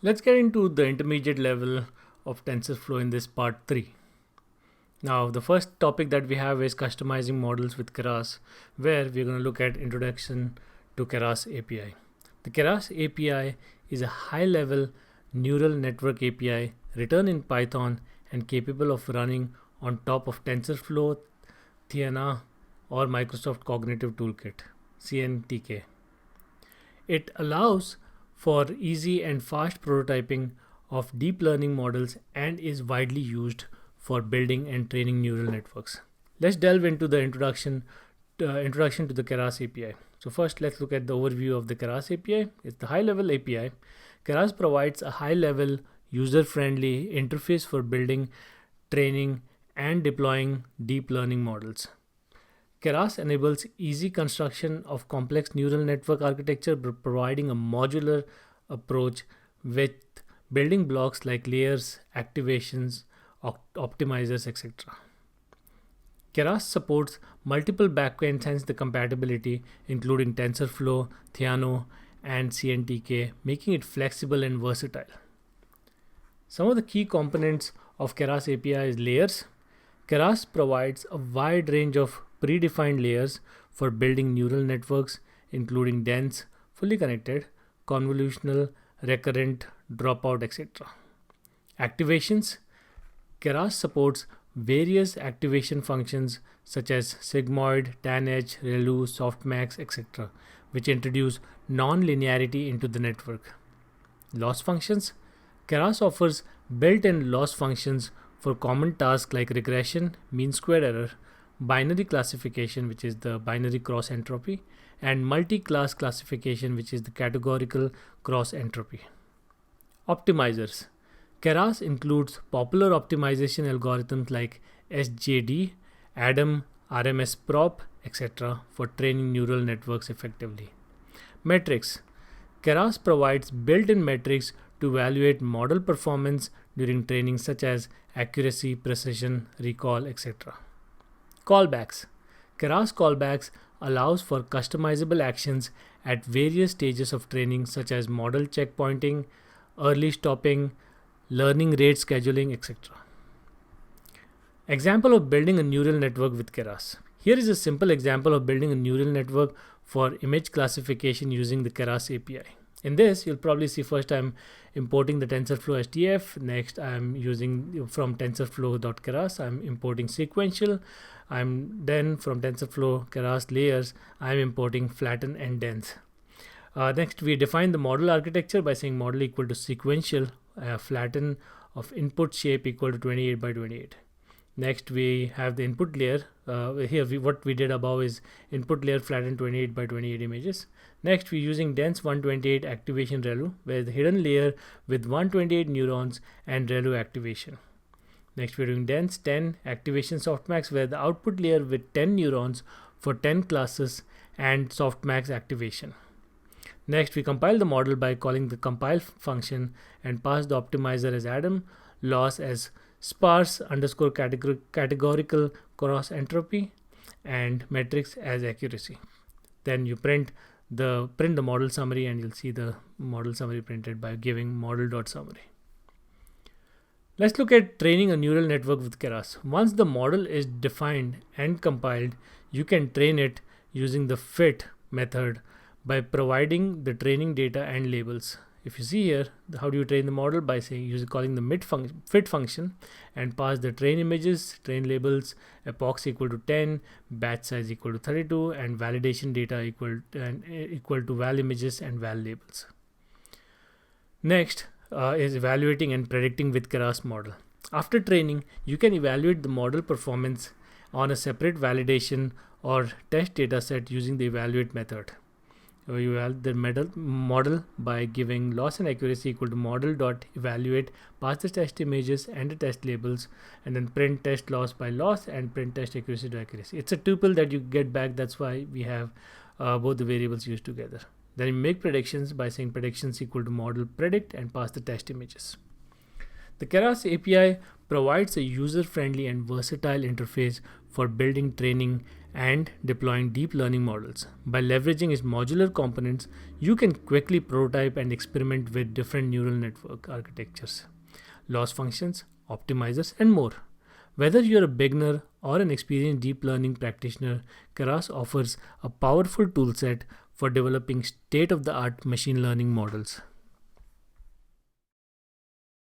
Let's get into the intermediate level of TensorFlow in this part 3. Now, the first topic that we have is customizing models with Keras, where we're going to look at introduction to Keras API. The Keras API is a high-level neural network API written in Python and capable of running on top of TensorFlow, Theano, or Microsoft Cognitive Toolkit, CNTK. It allows for easy and fast prototyping of deep learning models and is widely used for building and training neural networks. Let's delve into the introduction to the Keras API. So first, let's look at the overview of the Keras API. It's the high-level API. Keras provides a high-level, user-friendly interface for building, training, and deploying deep learning models. Keras enables easy construction of complex neural network architecture, providing a modular approach with building blocks like layers, activations, optimizers, etc. Keras supports multiple backends, hence the compatibility, including TensorFlow, Theano, and CNTK, making it flexible and versatile. Some of the key components of Keras API is layers. Keras provides a wide range of predefined layers for building neural networks, including dense, fully connected, convolutional, recurrent, dropout, etc. Activations. Keras supports various activation functions such as sigmoid, tanh, relu, softmax, etc., which introduce non-linearity into the network. Loss functions. Keras offers built-in loss functions for common tasks like regression, mean square error, binary classification, which is the binary cross entropy, and multi-class classification, which is the categorical cross entropy. Optimizers. Keras includes popular optimization algorithms like SJD, ADAM, RMS prop, etc. for training neural networks effectively. Metrics. Keras provides built-in metrics to evaluate model performance during training, such as accuracy, precision, recall, etc. Callbacks. Keras callbacks allows for customizable actions at various stages of training, such as model checkpointing, early stopping, learning rate scheduling, etc. Example of building a neural network with Keras. Here is a simple example of building a neural network for image classification using the Keras API. In this, you'll probably see first I'm importing the TensorFlow SDF. Next, I'm using from TensorFlow.keras, I'm importing sequential. I'm then from TensorFlow Keras layers, I'm importing flatten and dense. Next, we define the model architecture by saying model equal to sequential, flatten of input shape equal to 28 by 28. Next, we have the input layer. What we did above is input layer flatten 28 by 28 images. Next, we're using dense 128 activation relu, where the hidden layer with 128 neurons and relu activation. Next, we're doing dense 10 activation softmax, where the output layer with 10 neurons for 10 classes and softmax activation. Next, we compile the model by calling the compile function and pass the optimizer as ADAM, loss as sparse underscore categorical cross entropy, and metrics as accuracy. Then you print the model summary, and you'll see the model summary printed by giving model.summary. Let's look at training a neural network with Keras. Once the model is defined and compiled, you can train it using the fit method by providing the training data and labels. If you see here, how do you train the model? By saying calling the fit function and pass the train images, train labels, epochs equal to 10, batch size equal to 32, and validation data equal to val images and val labels. Next is evaluating and predicting with Keras model. After training, you can evaluate the model performance on a separate validation or test dataset using the evaluate method. You evaluate the model by giving loss and accuracy equal to model.evaluate, pass the test images and the test labels, and then print test loss by loss and print test accuracy to accuracy. It's a tuple that you get back. That's why we have both the variables used together. Then you make predictions by saying predictions equal to model predict and pass the test images. The Keras API provides a user-friendly and versatile interface for building, training, and deploying deep learning models. By leveraging its modular components, you can quickly prototype and experiment with different neural network architectures, loss functions, optimizers, and more. Whether you're a beginner or an experienced deep learning practitioner, Keras offers a powerful toolset for developing state of the art machine learning models.